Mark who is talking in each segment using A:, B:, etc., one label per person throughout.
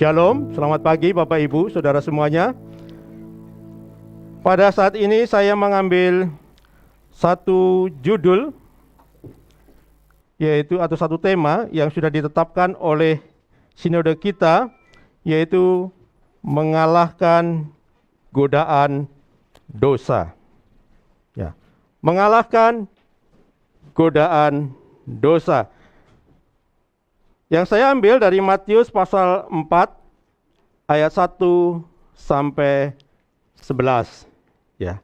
A: Shalom, selamat pagi Bapak Ibu, Saudara semuanya. Pada saat ini saya mengambil satu judul, yaitu atau satu tema yang sudah ditetapkan oleh sinode kita, yaitu mengalahkan godaan dosa. Ya, mengalahkan godaan dosa. Yang saya ambil dari Matius pasal 4 ayat 1 sampai 11. Ya.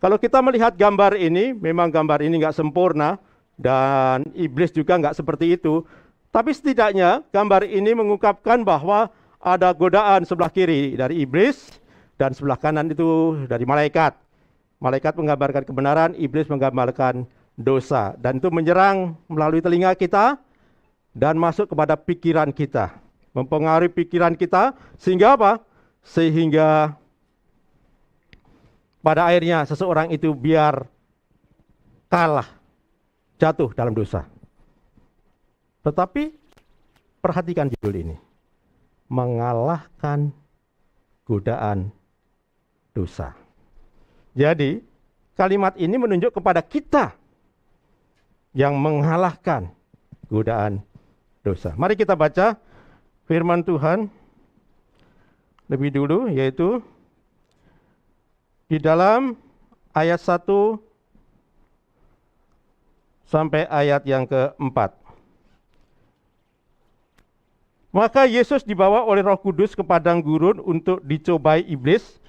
A: Kalau kita melihat gambar ini, memang gambar ini nggak sempurna dan iblis juga nggak seperti itu. Tapi setidaknya gambar ini mengungkapkan bahwa ada godaan sebelah kiri dari iblis dan sebelah kanan itu dari malaikat. Malaikat menggambarkan kebenaran, iblis menggambarkan dosa. Dan itu menyerang melalui telinga kita dan masuk kepada pikiran kita, mempengaruhi pikiran kita, sehingga apa? Sehingga pada akhirnya seseorang itu biar kalah, jatuh dalam dosa. Tetapi perhatikan judul ini, mengalahkan godaan dosa. Jadi kalimat ini menunjuk kepada kita yang mengalahkan godaan dosa. Mari kita baca firman Tuhan lebih dulu, yaitu di dalam ayat 1 sampai ayat yang keempat. Maka Yesus dibawa oleh Roh Kudus ke padang gurun untuk dicobai iblis,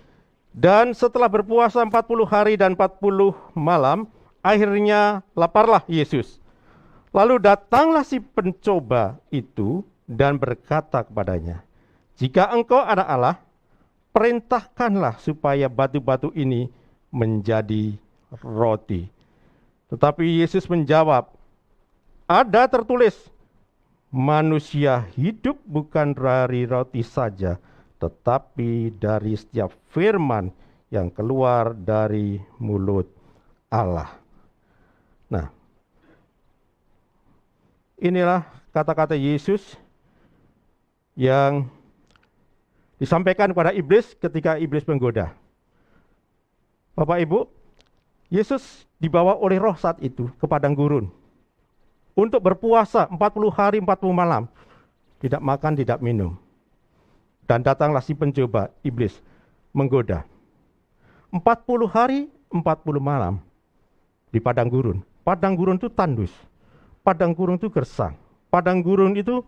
A: dan setelah berpuasa 40 hari dan 40 malam, akhirnya laparlah Yesus. Lalu datanglah si pencoba itu dan berkata kepadanya, "Jika engkau anak Allah, perintahkanlah supaya batu-batu ini menjadi roti." Tetapi Yesus menjawab, "Ada tertulis, manusia hidup bukan dari roti saja, tetapi dari setiap firman yang keluar dari mulut Allah." Nah, inilah kata-kata Yesus yang disampaikan kepada iblis ketika iblis menggoda. Bapak Ibu, Yesus dibawa oleh Roh saat itu ke padang gurun untuk berpuasa 40 hari 40 malam, tidak makan, tidak minum. Dan datanglah si pencoba, iblis, menggoda. 40 hari 40 malam di padang gurun. Padang gurun itu tandus. Padang gurun itu gersang. Padang gurun itu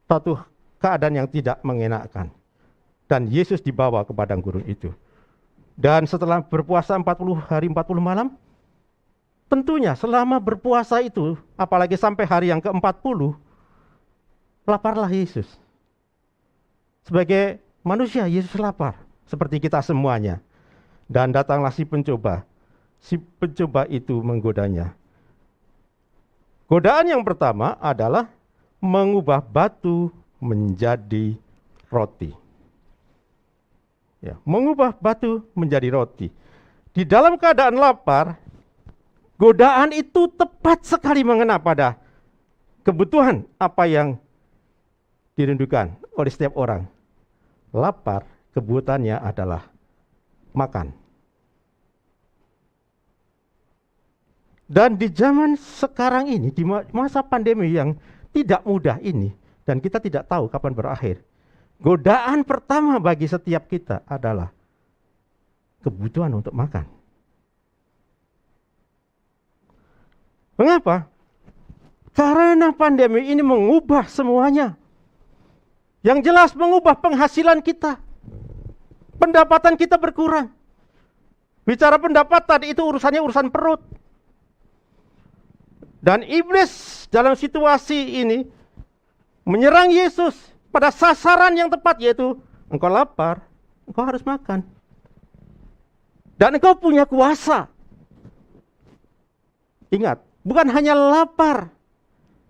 A: satu keadaan yang tidak mengenakkan. Dan Yesus dibawa ke padang gurun itu. Dan setelah berpuasa 40 hari 40 malam, tentunya selama berpuasa itu, apalagi sampai hari yang ke-40, laparlah Yesus. Sebagai manusia, Yesus lapar, seperti kita semuanya. Dan datanglah si pencoba. Si pencoba itu menggodanya. Godaan yang pertama adalah mengubah batu menjadi roti. Ya, mengubah batu menjadi roti. Di dalam keadaan lapar, godaan itu tepat sekali mengena pada kebutuhan apa yang dirindukan oleh setiap orang. Lapar, kebutuhannya adalah makan. Dan di zaman sekarang ini, di masa pandemi yang tidak mudah ini, dan kita tidak tahu kapan berakhir, godaan pertama bagi setiap kita adalah kebutuhan untuk makan. Mengapa? Karena pandemi ini mengubah semuanya. Yang jelas mengubah penghasilan kita. Pendapatan kita berkurang. Bicara pendapatan itu urusannya urusan perut. Dan iblis dalam situasi ini menyerang Yesus pada sasaran yang tepat, yaitu engkau lapar, engkau harus makan. Dan engkau punya kuasa. Ingat, bukan hanya lapar,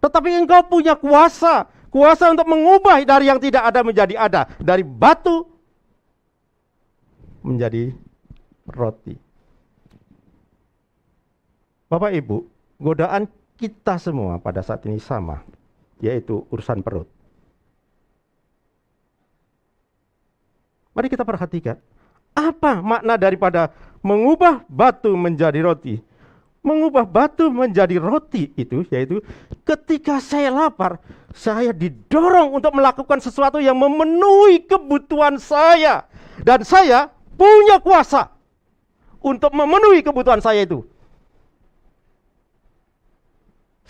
A: tetapi engkau punya kuasa. Kuasa untuk mengubah dari yang tidak ada menjadi ada. Dari batu menjadi roti. Bapak Ibu, godaan kita semua pada saat ini sama. yaitu urusan perut. Mari kita perhatikan, apa makna daripada mengubah batu menjadi roti? Mengubah batu menjadi roti itu, yaitu ketika saya lapar, saya didorong untuk melakukan sesuatu yang memenuhi kebutuhan saya. Dan saya punya kuasa untuk memenuhi kebutuhan saya itu.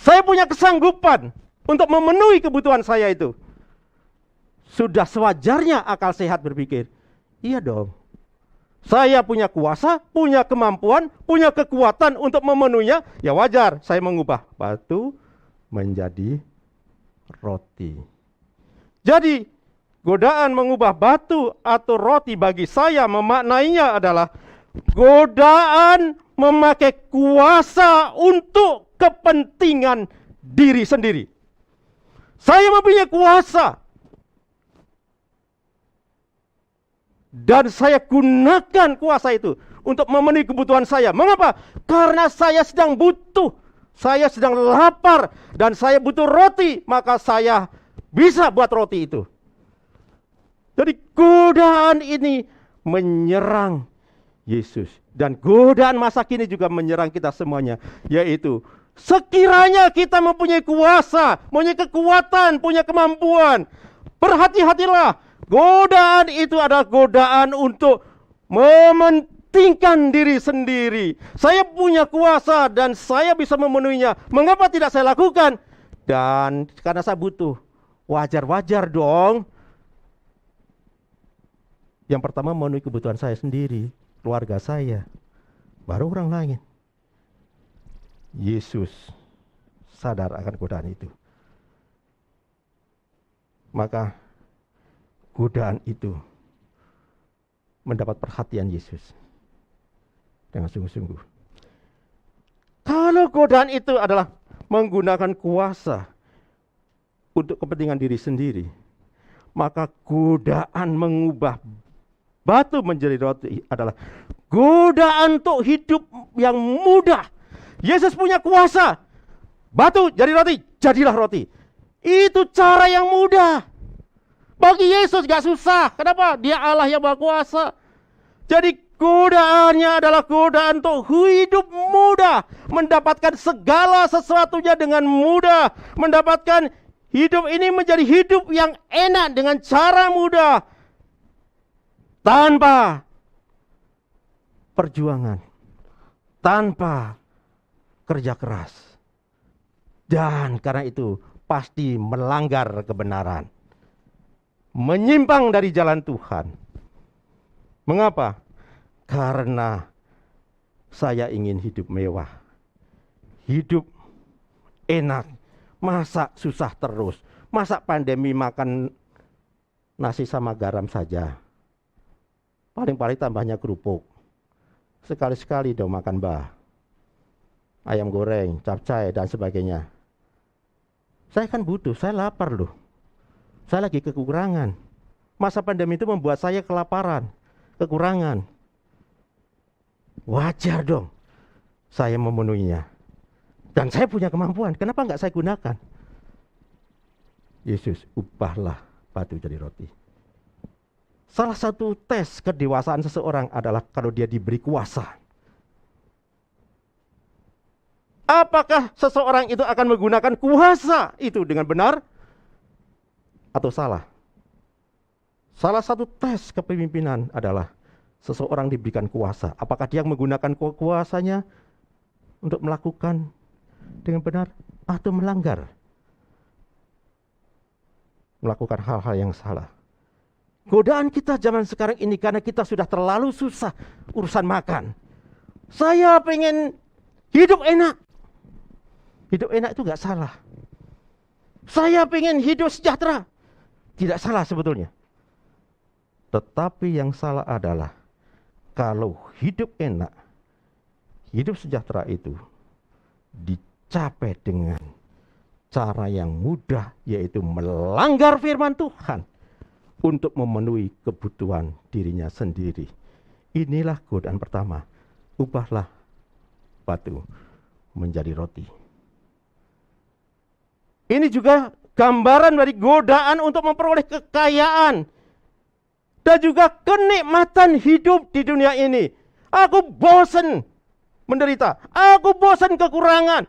A: Saya punya kesanggupan untuk memenuhi kebutuhan saya itu. Sudah sewajarnya akal sehat berpikir, iya dong. Saya punya kuasa, punya kemampuan, punya kekuatan untuk memenuhinya. Ya wajar saya mengubah batu menjadi roti. Jadi godaan mengubah batu atau roti bagi saya memaknainya adalah godaan memakai kuasa untuk kepentingan diri sendiri. Saya mempunyai kuasa. Dan saya gunakan kuasa itu untuk memenuhi kebutuhan saya. Mengapa? Karena saya sedang butuh. Saya sedang lapar. Dan saya butuh roti. Maka saya bisa buat roti itu. Jadi godaan ini menyerang Yesus. Dan godaan masa kini juga menyerang kita semuanya. Yaitu sekiranya kita mempunyai kuasa, mempunyai kekuatan, punya kemampuan. Berhati-hatilah. Godaan itu adalah godaan untuk mementingkan diri sendiri. Saya punya kuasa dan saya bisa memenuhinya. Mengapa tidak saya lakukan? Dan karena saya butuh. Wajar-wajar dong. Yang pertama memenuhi kebutuhan saya sendiri, keluarga saya, baru orang lain. Yesus sadar akan godaan itu. Maka godaan itu mendapat perhatian Yesus dengan sungguh-sungguh. Kalau godaan itu adalah menggunakan kuasa untuk kepentingan diri sendiri, maka godaan mengubah batu menjadi roti adalah godaan untuk hidup yang mudah. Yesus punya kuasa. Batu jadi roti, jadilah roti. Itu cara yang mudah. Bagi Yesus gak susah. Kenapa? Dia Allah yang Maha Kuasa. Jadi godaannya adalah godaan untuk hidup mudah. Mendapatkan segala sesuatunya dengan mudah. Mendapatkan hidup ini menjadi hidup yang enak dengan cara mudah. Tanpa perjuangan. Tanpa kerja keras. Dan karena itu pasti melanggar kebenaran. Menyimpang dari jalan Tuhan. Mengapa? Karena saya ingin hidup mewah. Hidup enak. Masa susah terus? Masa pandemi makan nasi sama garam saja? Paling-paling tambahnya kerupuk. Sekali-sekali dong makan ayam goreng, capcay dan sebagainya. Saya kan butuh, saya lapar loh. Saya lagi kekurangan. Masa pandemi itu membuat saya kelaparan, kekurangan. Wajar dong saya memenuhinya. Dan saya punya kemampuan, kenapa enggak saya gunakan? Yesus, ubahlah batu jadi roti. Salah satu tes kedewasaan seseorang adalah kalau dia diberi kuasa. Apakah seseorang itu akan menggunakan kuasa itu dengan benar atau salah? Salah satu tes kepemimpinan adalah seseorang diberikan kuasa. Apakah dia menggunakan kuasanya untuk melakukan dengan benar atau melanggar? Melakukan hal-hal yang salah. Godaan kita zaman sekarang ini karena kita sudah terlalu susah urusan makan. Saya pengen hidup enak. Hidup enak itu gak salah. Saya pengen hidup sejahtera. Tidak salah sebetulnya. Tetapi yang salah adalah kalau hidup enak, hidup sejahtera itu dicapai dengan cara yang mudah, yaitu melanggar firman Tuhan untuk memenuhi kebutuhan dirinya sendiri. Inilah godaan pertama. Ubahlah batu menjadi roti. Ini juga gambaran dari godaan untuk memperoleh kekayaan dan juga kenikmatan hidup di dunia ini. Aku bosan menderita, aku bosan kekurangan.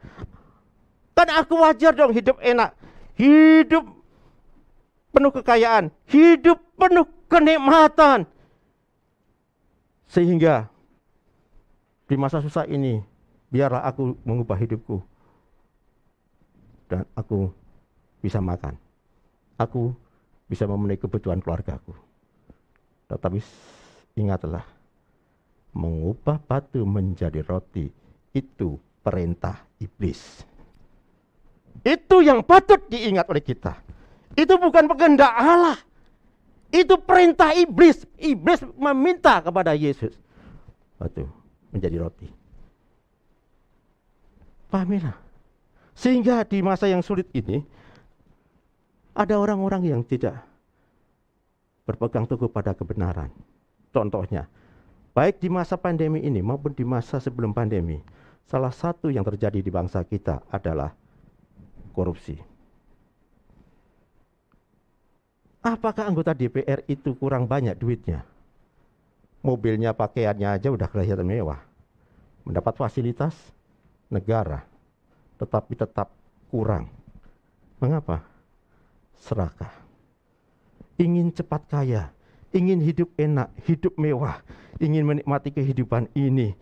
A: Kan aku wajar dong hidup enak, hidup penuh kekayaan, hidup penuh kenikmatan. Sehingga di masa susah ini, biarlah aku mengubah hidupku. Dan aku bisa makan. Aku bisa memenuhi kebutuhan keluargaku. Tetapi ingatlah, mengubah batu menjadi roti, itu perintah iblis. Itu yang patut diingat oleh kita. Itu bukan kehendak Allah. Itu perintah iblis. Iblis meminta kepada Yesus batu menjadi roti. Pahamilah. Sehingga di masa yang sulit ini, ada orang-orang yang tidak berpegang teguh pada kebenaran. Contohnya, baik di masa pandemi ini maupun di masa sebelum pandemi, salah satu yang terjadi di bangsa kita adalah korupsi. Apakah anggota DPR itu kurang banyak duitnya? Mobilnya, pakaiannya aja udah kelihatan mewah. Mendapat fasilitas negara, tetapi tetap kurang. Mengapa? Serakah. Ingin cepat kaya, ingin hidup enak, hidup mewah, ingin menikmati kehidupan ini,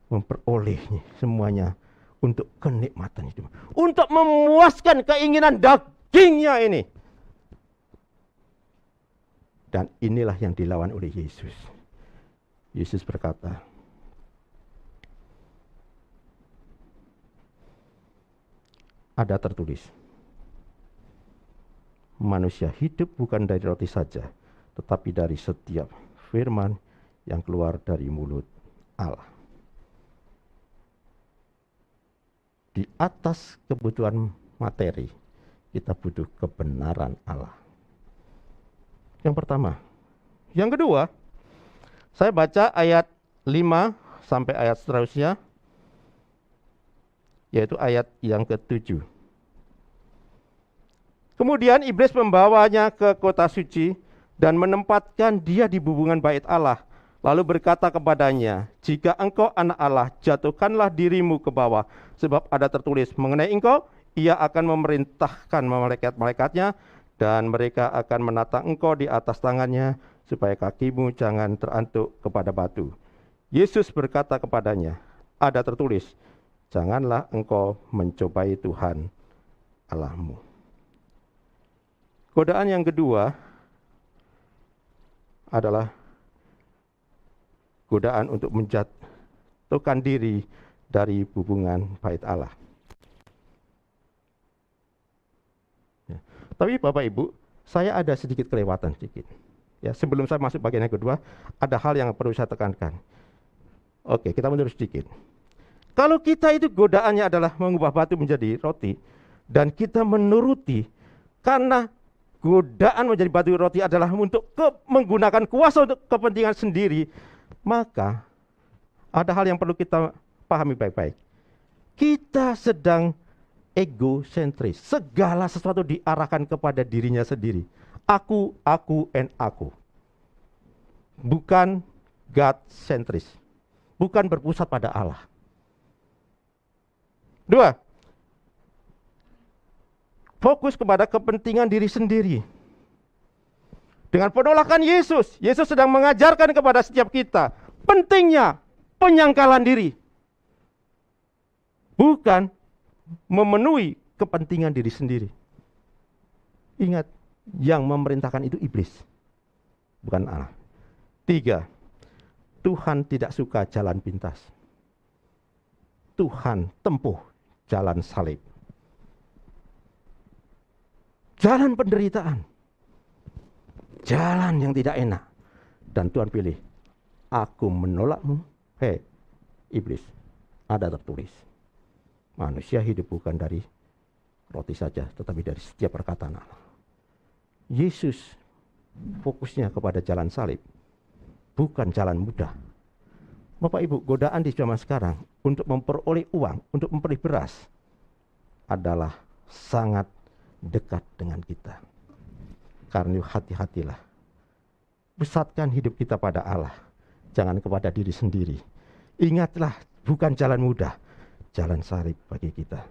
A: memperolehnya semuanya untuk kenikmatan hidup, untuk memuaskan keinginan dagingnya ini. Dan inilah yang dilawan oleh Yesus. Yesus berkata, ada tertulis, manusia hidup bukan dari roti saja, tetapi dari setiap firman yang keluar dari mulut Allah. Di atas kebutuhan materi, kita butuh kebenaran Allah. Yang pertama. Yang kedua, saya baca ayat 5 sampai ayat seterusnya, yaitu ayat yang ke-7. Kemudian iblis membawanya ke kota suci dan menempatkan dia di bubungan bait Allah. Lalu berkata kepadanya, jika engkau anak Allah, jatuhkanlah dirimu ke bawah. Sebab ada tertulis mengenai engkau, ia akan memerintahkan malaikat-malaikatnya, dan mereka akan menatang engkau di atas tangannya, supaya kakimu jangan terantuk kepada batu. Yesus berkata kepadanya, ada tertulis, janganlah engkau mencobai Tuhan Allahmu. Godaan yang kedua adalah godaan untuk menjatuhkan diri dari hubungan bait Allah. Ya. Tapi Bapak Ibu, saya ada sedikit kelewatan sedikit. Ya, sebelum saya masuk bagian yang kedua, ada hal yang perlu saya tekankan. Oke, kita mundur sedikit. Kalau kita itu godaannya adalah mengubah batu menjadi roti, dan kita menuruti karena godaan menjadi batu roti adalah untuk menggunakan kuasa untuk kepentingan sendiri, maka ada hal yang perlu kita pahami baik-baik. Kita sedang egosentris. Segala sesuatu diarahkan kepada dirinya sendiri. Aku, and aku. Bukan God-sentris. Bukan berpusat pada Allah. 2. Fokus kepada kepentingan diri sendiri. Dengan penolakan Yesus, Yesus sedang mengajarkan kepada setiap kita pentingnya penyangkalan diri. Bukan memenuhi kepentingan diri sendiri. Ingat, yang memerintahkan itu iblis, bukan Allah. 3. Tuhan tidak suka jalan pintas. Tuhan tempuh jalan salib. Jalan penderitaan. Jalan yang tidak enak. Dan Tuhan pilih, aku menolakmu. Hei, iblis, ada tertulis. Manusia hidup bukan dari roti saja, tetapi dari setiap perkataan Allah. Yesus fokusnya kepada jalan salib, bukan jalan mudah. Bapak Ibu, godaan di zaman sekarang untuk memperoleh uang, untuk memperoleh beras, adalah sangat dekat dengan kita. Karena hati-hatilah. Pusatkan hidup kita pada Allah, jangan kepada diri sendiri. Ingatlah, bukan jalan mudah, jalan salib bagi kita.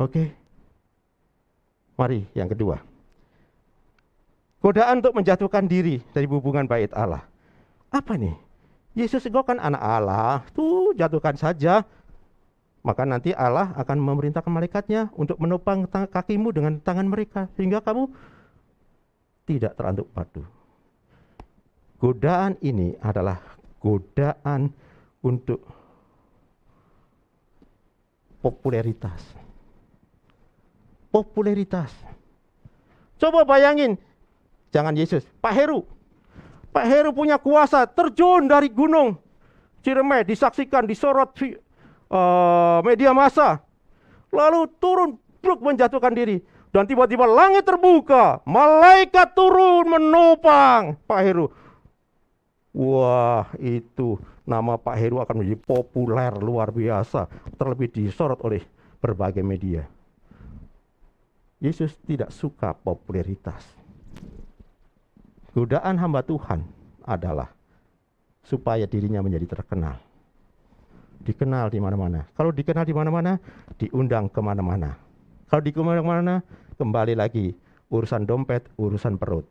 A: Oke. Mari yang kedua. Godaan untuk menjatuhkan diri dari hubungan bait Allah. Apa nih? Yesus engkau kan anak Allah, tuh jatuhkan saja. Maka nanti Allah akan memerintahkan malaikatnya untuk menopang kakimu dengan tangan mereka, sehingga kamu tidak terantuk batu. Godaan ini adalah godaan untuk popularitas. Popularitas. Coba bayangin, jangan Yesus, Pak Heru. Pak Heru punya kuasa, terjun dari gunung Ciremai, disaksikan, disorot media massa. Lalu turun, bruk, menjatuhkan diri. Dan tiba-tiba langit terbuka, malaikat turun menopang Pak Heru. Wah, itu nama Pak Heru akan menjadi populer luar biasa, terlebih disorot oleh berbagai media. Yesus tidak suka popularitas. Godaan hamba Tuhan adalah supaya dirinya menjadi terkenal. Dikenal di mana-mana. Kalau dikenal di mana-mana, diundang kemana-mana. Kalau di kemana-mana, kembali lagi urusan dompet, urusan perut.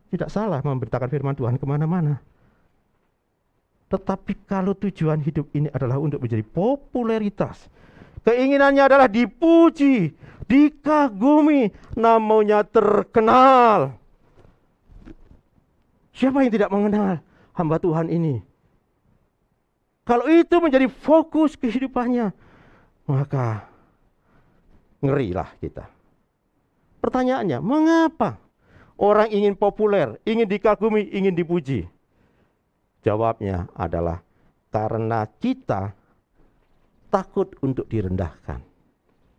A: Tidak salah memberitakan firman Tuhan kemana-mana. Tetapi kalau tujuan hidup ini adalah untuk menjadi popularitas, keinginannya adalah dipuji, dikagumi, namanya terkenal. Siapa yang tidak mengenal hamba Tuhan ini? Kalau itu menjadi fokus kehidupannya, maka ngerilah kita. Pertanyaannya, mengapa orang ingin populer, ingin dikagumi, ingin dipuji? Jawabnya adalah karena kita takut untuk direndahkan.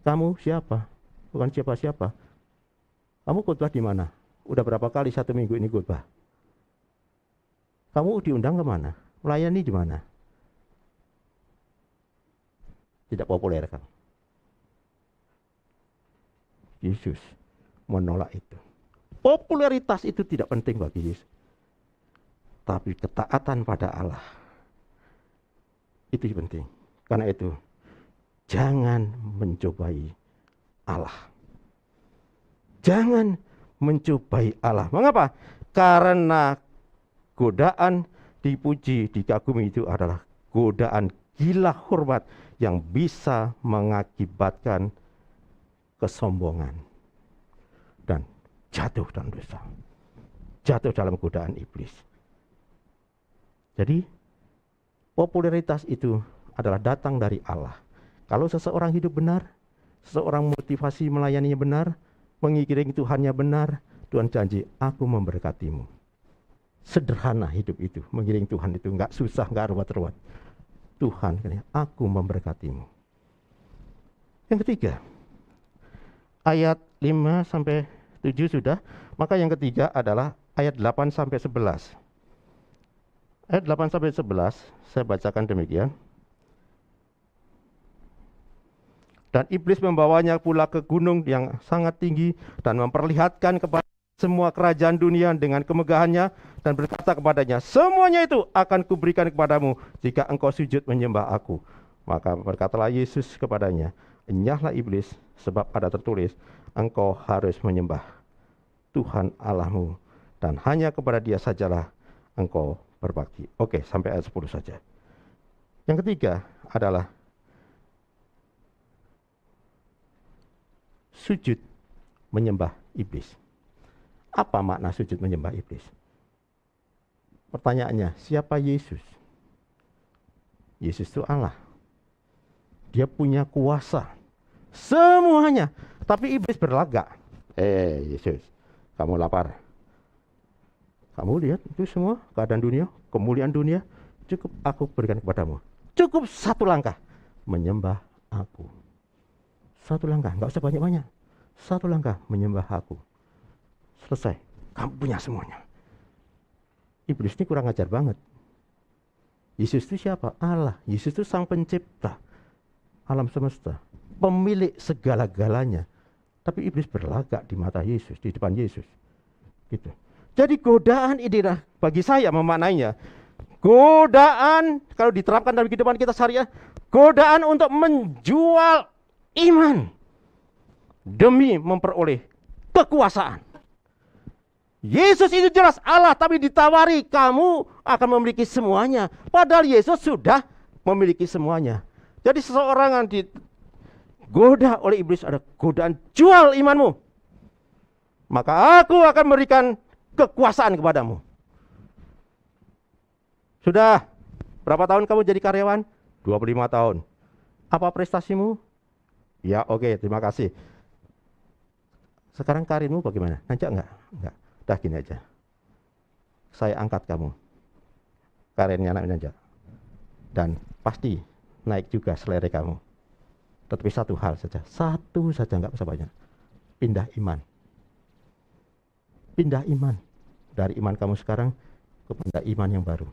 A: Kamu siapa? Bukan siapa-siapa. Kamu khotbah di mana? Udah berapa kali satu minggu ini khotbah? Kamu diundang kemana? Melayani di mana? Tidak populer kan? Yesus menolak itu. Popularitas itu tidak penting bagi Yesus. Tapi ketaatan pada Allah itu penting. Karena itu jangan mencobai Allah. Jangan mencobai Allah. Mengapa? Karena godaan dipuji, dikagumi itu adalah godaan gila hormat yang bisa mengakibatkan kesombongan dan jatuh dalam dosa, jatuh dalam godaan iblis. Jadi popularitas itu adalah datang dari Allah. Kalau seseorang hidup benar, seseorang motivasi melayaninya benar, mengiringi Tuhannya benar, Tuhan janji, aku memberkatimu. Sederhana hidup itu, mengiringi Tuhan itu, enggak susah, enggak ruwet-ruwet. Tuhan, aku memberkatimu. Yang ketiga, ayat 5 sampai 7 sudah, maka yang ketiga adalah ayat 8 sampai 11. Ayat 8 sampai 11, saya bacakan demikian. Dan iblis membawanya pula ke gunung yang sangat tinggi dan memperlihatkan kepada semua kerajaan dunia dengan kemegahannya dan berkata kepadanya, semuanya itu akan kuberikan kepadamu jika engkau sujud menyembah aku. Maka berkatalah Yesus kepadanya, enyahlah iblis, sebab ada tertulis, engkau harus menyembah Tuhan Allahmu dan hanya kepada Dia sajalah engkau berbakti. Oke, sampai ayat 10 saja. Yang ketiga adalah sujud menyembah iblis. Apa makna sujud menyembah iblis? Pertanyaannya, siapa Yesus? Yesus itu Allah. Dia punya kuasa semuanya. Tapi iblis berlagak. Yesus, kamu lapar. Kamu lihat itu semua keadaan dunia, kemuliaan dunia, cukup aku berikan kepadamu. Cukup satu langkah, menyembah aku. Satu langkah, nggak usah banyak-banyak. Satu langkah, menyembah aku. Selesai, kamu punya semuanya. Iblis ini kurang ajar banget. Yesus itu siapa? Allah. Yesus itu sang pencipta alam semesta. pemilik segala-galanya. Tapi iblis berlagak di mata Yesus, di depan Yesus. Gitu. Jadi godaan ini bagi saya memaknainya. Godaan, kalau diterapkan dalam kehidupan kita sehari-hari, godaan untuk menjual iman demi memperoleh kekuasaan. Yesus itu jelas Allah, tapi ditawari kamu akan memiliki semuanya. Padahal Yesus sudah memiliki semuanya. Jadi seseorang yang digoda oleh iblis ada godaan jual imanmu. Maka aku akan memberikan kekuasaan kepadamu. Sudah berapa tahun kamu jadi karyawan? 25 tahun. Apa prestasimu? Ya oke, terima kasih. Sekarang karirmu bagaimana? Nanjak enggak? Enggak. Udah gini aja. Saya angkat kamu. Karirnya nanjak. Dan pasti naik juga selera kamu. Tetapi satu hal saja. Satu saja, enggak usah banyak. Pindah iman. Pindah iman. Dari iman kamu sekarang kepada iman yang baru.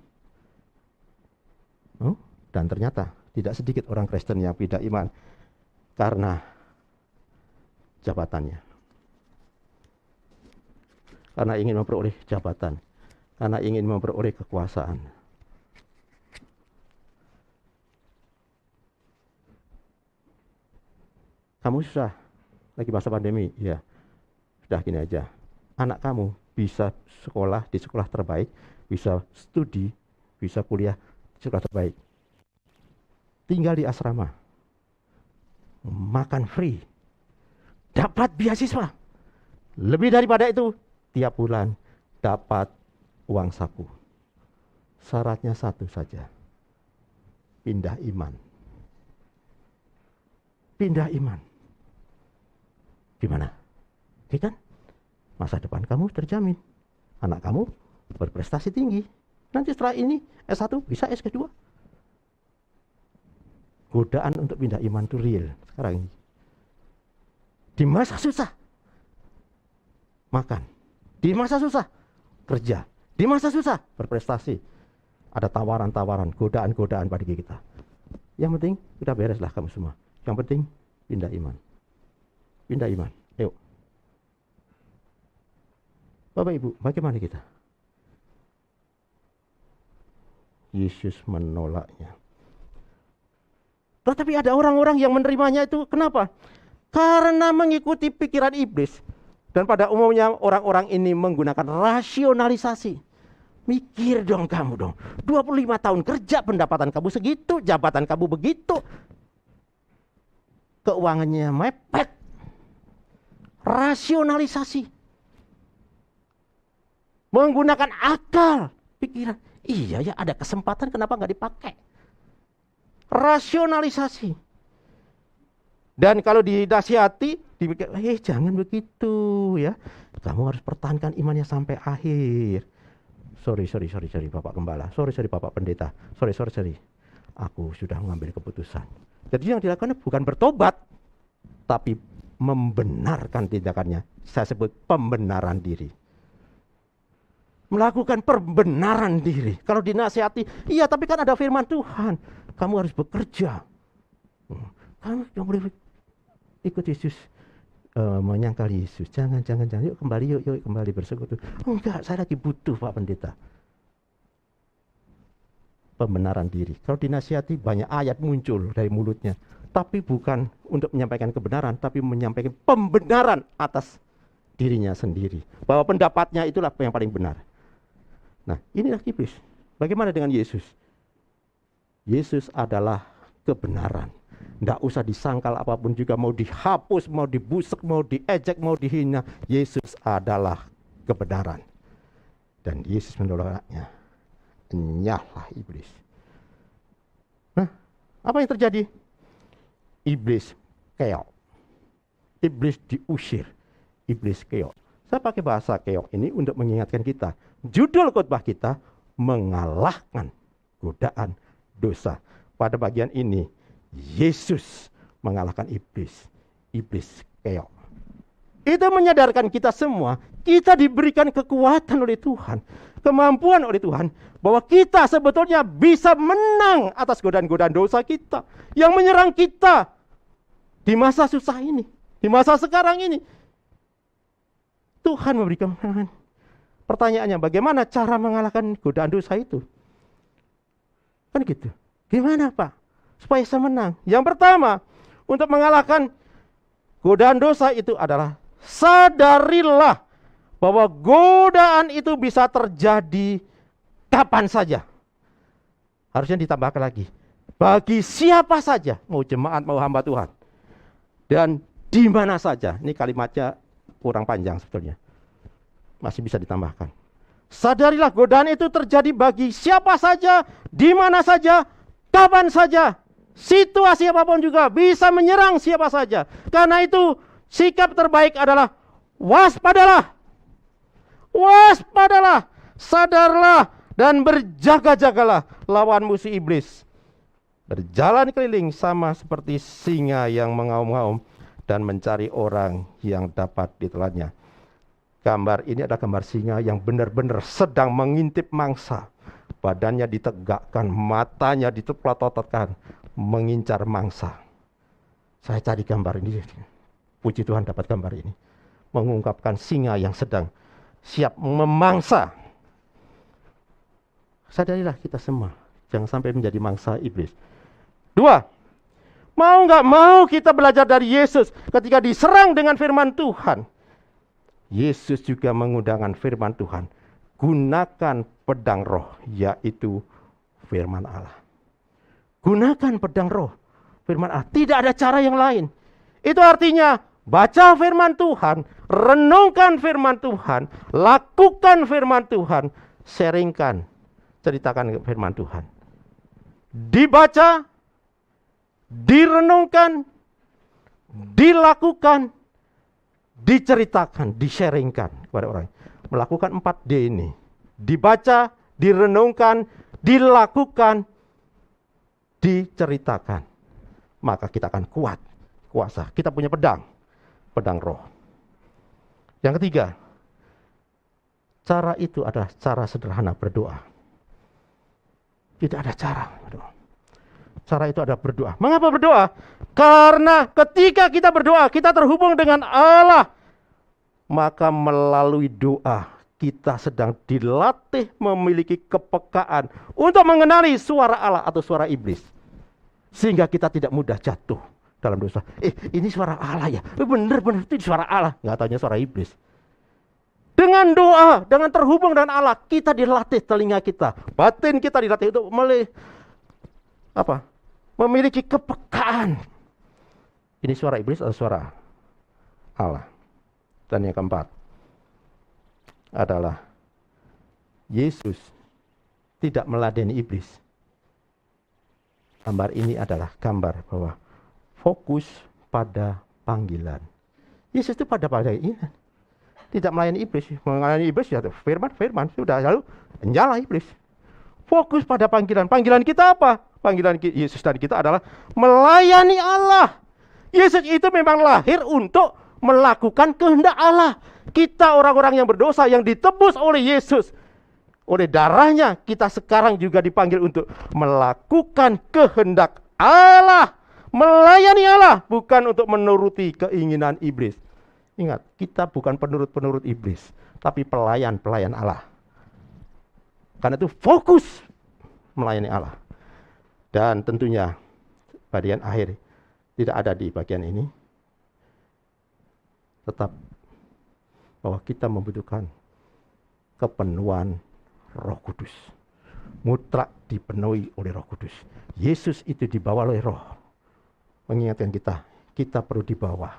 A: Dan ternyata tidak sedikit orang Kristen yang pindah iman karena jabatannya. Karena ingin memperoleh jabatan, karena ingin memperoleh kekuasaan. Kamu susah, lagi masa pandemi, ya. Sudah gini aja, anak kamu bisa sekolah di sekolah terbaik, bisa studi, bisa kuliah di sekolah terbaik. Tinggal di asrama, makan free, dapat beasiswa. Lebih daripada itu, tiap bulan dapat uang saku. Syaratnya satu saja, pindah iman. Pindah iman. Gimana? Oke kan? Masa depan kamu terjamin. Anak kamu berprestasi tinggi. Nanti setelah ini S1 bisa S2. Godaan untuk pindah iman itu real sekarang ini. Di masa susah, makan. Di masa susah, kerja. Di masa susah, berprestasi. Ada tawaran-tawaran, godaan-godaan pada kita. Yang penting, udah bereslah kamu semua. Yang penting, pindah iman. Pindah iman, yuk. Bapak Ibu, bagaimana kita? Yesus menolaknya. Tetapi ada orang-orang yang menerimanya itu, kenapa? Karena mengikuti pikiran iblis. Dan pada umumnya orang-orang ini menggunakan rasionalisasi. Mikir dong kamu dong. 25 tahun kerja, pendapatan kamu segitu, jabatan kamu begitu. Keuangannya mepet. Rasionalisasi. Menggunakan akal, pikiran. Iya ya, ada kesempatan, kenapa nggak dipakai? Rasionalisasi. Dan kalau dinasihati, dipikir, jangan begitu ya. Kamu harus pertahankan imannya sampai akhir. Sorry Bapak Gembala. Sorry Bapak Pendeta. Sorry. Aku sudah mengambil keputusan. Jadi yang dilakukan bukan bertobat, tapi membenarkan tindakannya. Saya sebut pembenaran diri. Melakukan pembenaran diri. Kalau dinasihati, iya tapi kan ada firman Tuhan. Kamu harus bekerja. Kamu yang boleh ikut Yesus, menyangkal Yesus. Jangan. Yuk kembali bersekutu. Enggak, saya lagi butuh Pak Pendeta. Pembenaran diri. Kalau dinasihati banyak ayat muncul dari mulutnya. Tapi bukan untuk menyampaikan kebenaran, tapi menyampaikan pembenaran atas dirinya sendiri. Bahwa pendapatnya itulah yang paling benar. Nah, inilah iblis. Bagaimana dengan Yesus? Yesus adalah kebenaran. Tidak usah disangkal apapun juga, mau dihapus, mau dibusuk, mau diejek, mau dihina. Yesus adalah kebenaran. Dan Yesus menolaknya. Enyahlah iblis. Nah, apa yang terjadi? Iblis keok. Iblis diusir. Iblis keok. Saya pakai bahasa keok ini untuk mengingatkan kita. Judul khotbah kita, mengalahkan godaan dosa. Pada bagian ini, Yesus mengalahkan iblis. Iblis keok. Itu menyadarkan kita semua, kita diberikan kekuatan oleh Tuhan. Kemampuan oleh Tuhan. Bahwa kita sebetulnya bisa menang atas godaan-godaan dosa kita. Yang menyerang kita. Di masa susah ini, di masa sekarang ini, Tuhan memberi kemenangan. Pertanyaannya, bagaimana cara mengalahkan godaan dosa itu? Kan gitu. Gimana Pak? Supaya saya menang. Yang pertama, untuk mengalahkan godaan dosa itu adalah sadarilah bahwa godaan itu bisa terjadi kapan saja. Harusnya ditambahkan lagi. Bagi siapa saja, mau jemaat, mau hamba Tuhan. Dan di mana saja. Ini kalimatnya kurang panjang sebetulnya. Masih bisa ditambahkan. Sadarilah godaan itu terjadi bagi siapa saja, di mana saja, kapan saja. Situasi apapun juga bisa menyerang siapa saja. Karena itu sikap terbaik adalah waspadalah. Waspadalah, sadarlah dan berjaga-jagalah lawan musuh iblis. Berjalan keliling sama seperti singa yang mengaum-ngaum dan mencari orang yang dapat ditelannya. Gambar ini adalah gambar singa yang benar-benar sedang mengintip mangsa. Badannya ditegakkan, matanya diteplot-plotkan, mengincar mangsa. Saya cari gambar ini. Puji Tuhan dapat gambar ini. Mengungkapkan singa yang sedang siap memangsa. Sadarilah kita semua, jangan sampai menjadi mangsa iblis. 2. Mau nggak mau kita belajar dari Yesus ketika diserang dengan firman Tuhan. Yesus juga mengundangkan firman Tuhan. Gunakan pedang roh, yaitu firman Allah. Gunakan pedang roh, firman Allah. Tidak ada cara yang lain. Itu artinya baca firman Tuhan, renungkan firman Tuhan, lakukan firman Tuhan, sharingkan, ceritakan firman Tuhan. Dibaca, direnungkan, dilakukan, diceritakan, di-sharingkan kepada orang. Melakukan 4D ini. Dibaca, direnungkan, dilakukan, diceritakan. Maka kita akan kuat, kuasa. Kita punya pedang, pedang roh. Yang ketiga, cara itu adalah cara sederhana berdoa. Tidak ada cara berdoa. Cara itu adalah berdoa. Mengapa berdoa? Karena ketika kita berdoa, kita terhubung dengan Allah. Maka melalui doa, kita sedang dilatih memiliki kepekaan untuk mengenali suara Allah atau suara iblis. Sehingga kita tidak mudah jatuh dalam dosa. Ini suara Allah ya? Benar-benar itu suara Allah. Nggak taunya suara iblis. Dengan doa, dengan terhubung dengan Allah, kita dilatih telinga kita. Batin kita dilatih untuk memiliki kepekaan. Ini suara iblis atau suara Allah. Dan yang keempat adalah Yesus tidak meladeni iblis. Gambar ini adalah gambar bahwa fokus pada panggilan. Yesus itu pada panggilan. Tidak melayani iblis. Melayani iblis ya firman. Sudah lalu nyala iblis. Fokus pada panggilan. Panggilan kita apa? Panggilan Yesus dan kita adalah melayani Allah. Yesus itu memang lahir untuk melakukan kehendak Allah. Kita orang-orang yang berdosa yang ditebus oleh Yesus. Oleh darahnya kita sekarang juga dipanggil untuk melakukan kehendak Allah. Melayani Allah. Bukan untuk menuruti keinginan iblis. Ingat, kita bukan penurut-penurut iblis. Tapi pelayan-pelayan Allah. Karena itu fokus melayani Allah. Dan tentunya bagian akhir tidak ada di bagian ini. Tetap bahwa kita membutuhkan kepenuhan Roh Kudus. Mutlak dipenuhi oleh Roh Kudus. Yesus itu dibawa oleh Roh. Mengingatkan kita perlu dibawa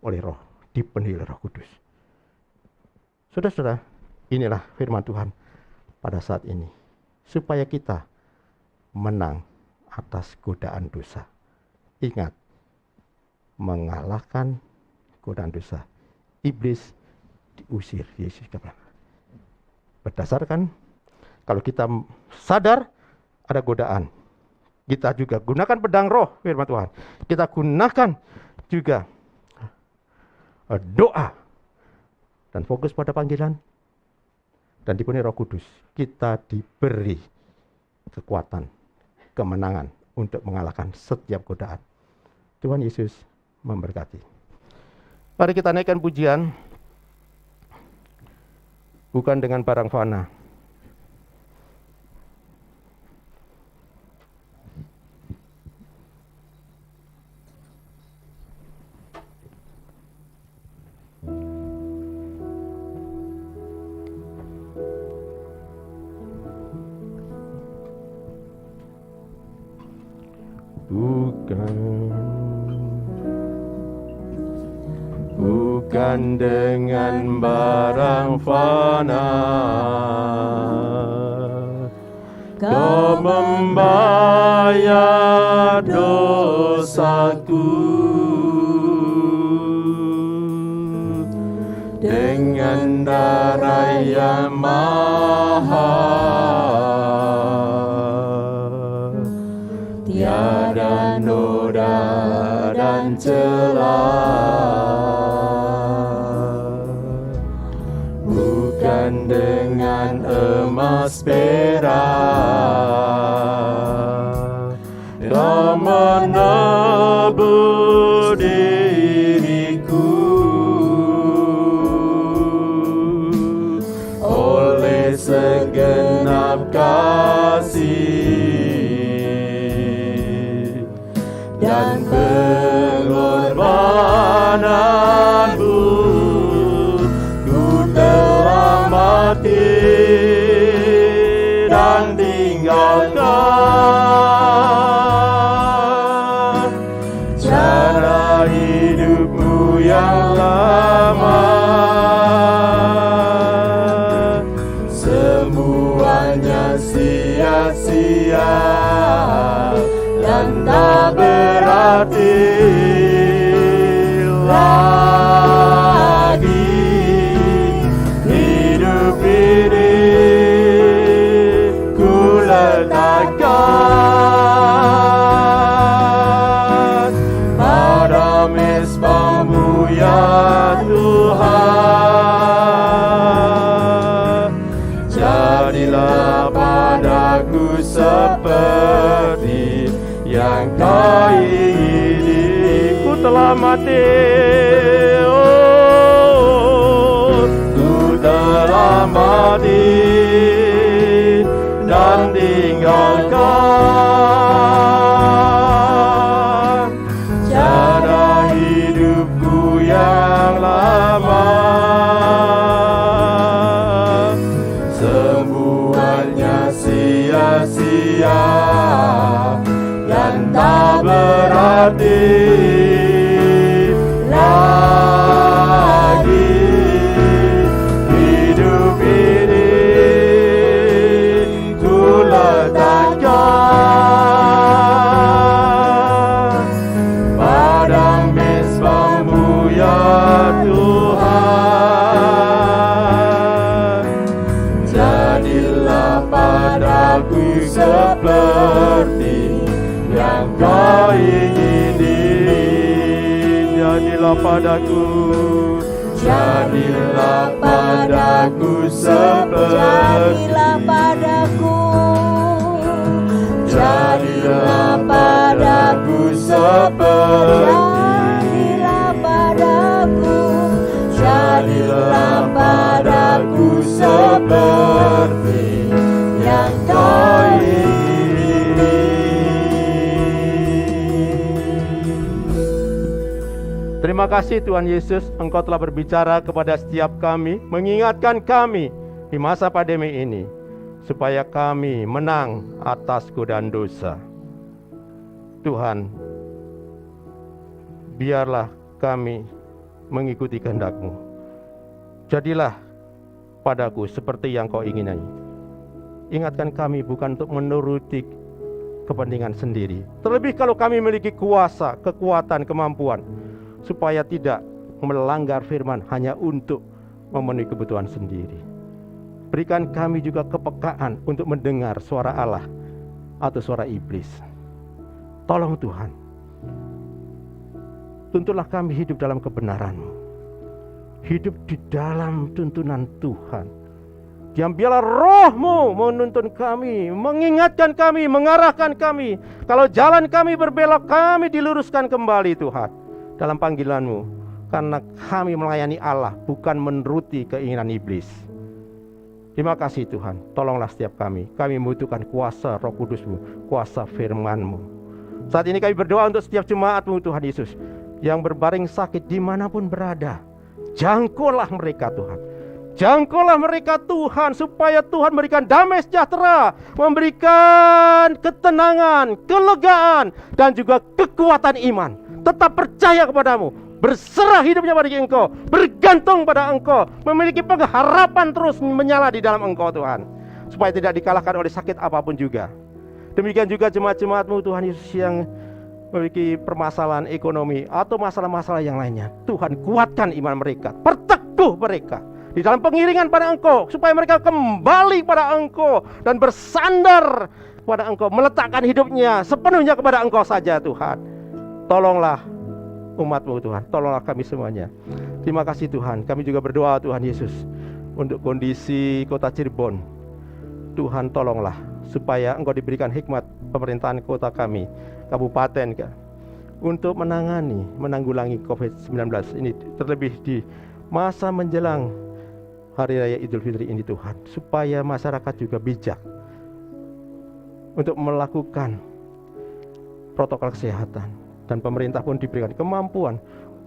A: oleh Roh, dipenuhi oleh Roh Kudus. Saudara-saudara, inilah firman Tuhan pada saat ini. Supaya kita menang atas godaan dosa. Ingat, mengalahkan godaan dosa. Iblis diusir. Yesus katakan. Berdasarkan kalau kita sadar ada godaan, kita juga gunakan pedang roh firman Tuhan. Kita gunakan juga doa dan fokus pada panggilan dan dipenuhi Roh Kudus. Kita diberi kekuatan, kemenangan untuk mengalahkan setiap godaan. Tuhan Yesus memberkati. Mari kita naikkan pujian, bukan dengan barang fana. Bukan dengan barang fana Kau membayar dosaku, dengan darah yang mahal, tiada noda dan celah. Bukan dengan emas perak Kau menebus diriku, oleh segenap kasih dan pengorbananmu. Dan tinggalkan cara hidupmu yang lama. Semuanya sia-sia dan tak berarti lagi. Letakkan pada mezbah-Mu ya Tuhan. Jadilah padaku seperti yang Kau ingini. Ku telah mati, oh, ku telah mati dan tinggalkan cara hidupku yang lama. Semuanya sia-sia dan tak berarti lagi. Hidup ini letakkan pada mezbah-Mu ya Tuhan. Jadilah padaku seperti yang Kau ingini. Jadilah padaku, jadilah padaku seperti,
B: jadilah padaku,
A: jadilah padaku seperti,
B: jadilah padaku,
A: jadilah padaku seperti yang Kau ingini. Terima kasih Tuhan Yesus, Engkau telah berbicara kepada setiap kami, mengingatkan kami di masa pandemi ini, supaya kami menang atas godaan dosa. Tuhan, biarlah kami mengikuti kehendak-Mu. Jadilah padaku seperti yang Kau ingini. Ingatkan kami bukan untuk menuruti kepentingan sendiri. Terlebih kalau kami memiliki kuasa, kekuatan, kemampuan, supaya tidak melanggar firman hanya untuk memenuhi kebutuhan sendiri. Berikan kami juga kepekaan untuk mendengar suara Allah atau suara iblis. Tolong Tuhan, tuntunlah kami hidup dalam kebenaran-Mu, hidup di dalam tuntunan Tuhan. Biarlah Roh-Mu menuntun kami, mengingatkan kami, mengarahkan kami. Kalau jalan kami berbelok, kami diluruskan kembali Tuhan. dalam panggilan-Mu, karena kami melayani Allah, bukan menuruti keinginan iblis. Terima kasih Tuhan, tolonglah setiap kami membutuhkan kuasa Roh Kudus-Mu, kuasa firman-Mu. Saat ini kami berdoa untuk setiap jemaat-Mu Tuhan Yesus, yang berbaring sakit dimanapun berada. Jangkaulah mereka Tuhan, jangkaulah mereka Tuhan, supaya Tuhan memberikan damai sejahtera, memberikan ketenangan, kelegaan, dan juga kekuatan iman. Tetap percaya kepadamu, berserah hidupnya pada Engkau, bergantung pada Engkau, memiliki pengharapan terus menyala di dalam Engkau Tuhan, supaya tidak dikalahkan oleh sakit apapun juga. Demikian juga jemaat-jemaat-Mu Tuhan Yesus yang memiliki permasalahan ekonomi atau masalah-masalah yang lainnya. Tuhan, kuatkan iman mereka, perteguh mereka di dalam pengiringan pada Engkau, supaya mereka kembali pada Engkau dan bersandar pada Engkau, meletakkan hidupnya sepenuhnya kepada Engkau saja Tuhan. Tolonglah umat-Mu Tuhan, tolonglah kami semuanya. Terima kasih Tuhan. Kami juga berdoa Tuhan Yesus untuk kondisi kota Cirebon. Tuhan tolonglah, supaya Engkau diberikan hikmat pemerintahan kota kami, kabupaten, untuk menanggulangi COVID-19 ini, terlebih di masa menjelang Hari Raya Idul Fitri ini Tuhan, supaya masyarakat juga bijak untuk melakukan protokol kesehatan, dan pemerintah pun diberikan kemampuan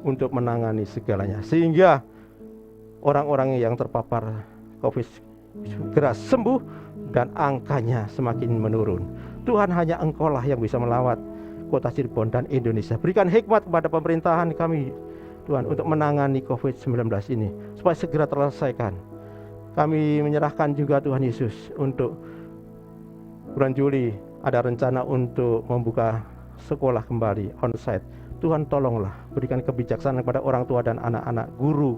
A: untuk menangani segalanya, sehingga orang-orang yang terpapar COVID segera sembuh dan angkanya semakin menurun. Tuhan, hanya Engkau-lah yang bisa melawat kota Cirebon dan Indonesia. Berikan hikmat kepada pemerintahan kami Tuhan, untuk menangani COVID-19 ini, supaya segera terselesaikan. Kami menyerahkan juga Tuhan Yesus, untuk bulan Juli ada rencana untuk membuka sekolah kembali onsite. Tuhan, tolonglah, berikan kebijaksanaan kepada orang tua dan anak-anak, guru,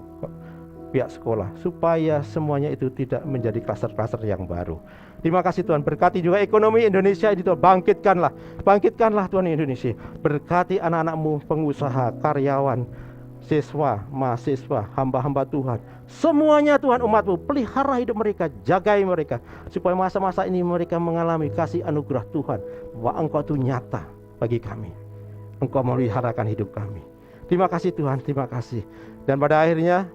A: pihak sekolah, supaya semuanya itu tidak menjadi klaster-klaster yang baru. Terima kasih Tuhan. Berkati juga ekonomi Indonesia ini Tuhan. Bangkitkanlah Tuhan Indonesia. Berkati anak-anak-Mu, pengusaha, karyawan, siswa, mahasiswa, hamba-hamba Tuhan, semuanya Tuhan, umat-Mu, pelihara hidup mereka, jagai mereka, supaya masa-masa ini mereka mengalami kasih anugerah Tuhan, bahwa Engkau itu nyata bagi kami. Engkau meliharakan hidup kami. Terima kasih Tuhan, terima kasih. Dan pada akhirnya,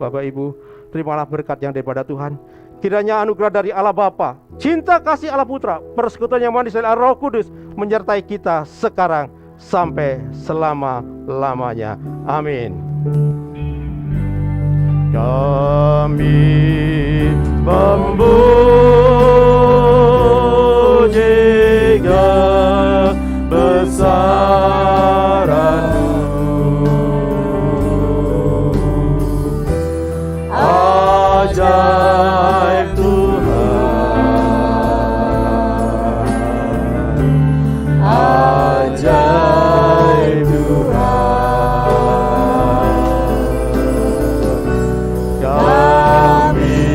A: Bapak Ibu, terimalah berkat yang daripada Tuhan. Kiranya anugerah dari Allah Bapa, cinta kasih Allah Putra, persekutuan yang manis dari Roh Kudus menyertai kita sekarang sampai selama-lamanya. Amin. Kami memuji kebesaran-Mu, ajaib Tuhan, ajaib Tuhan. Kami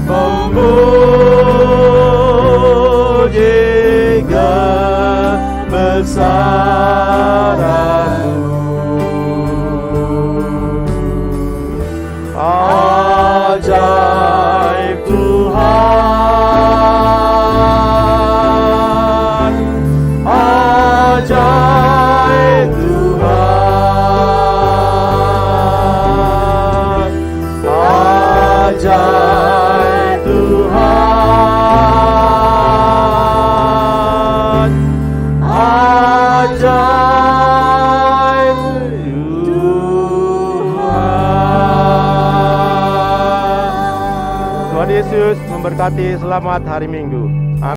A: memuji kebesaran-Mu, ajaib Tuhan, ajaib Tuhan, ajaib Tuhan, ajaib Tuhan. Tuhan Yesus memberkati. Selamat hari Minggu.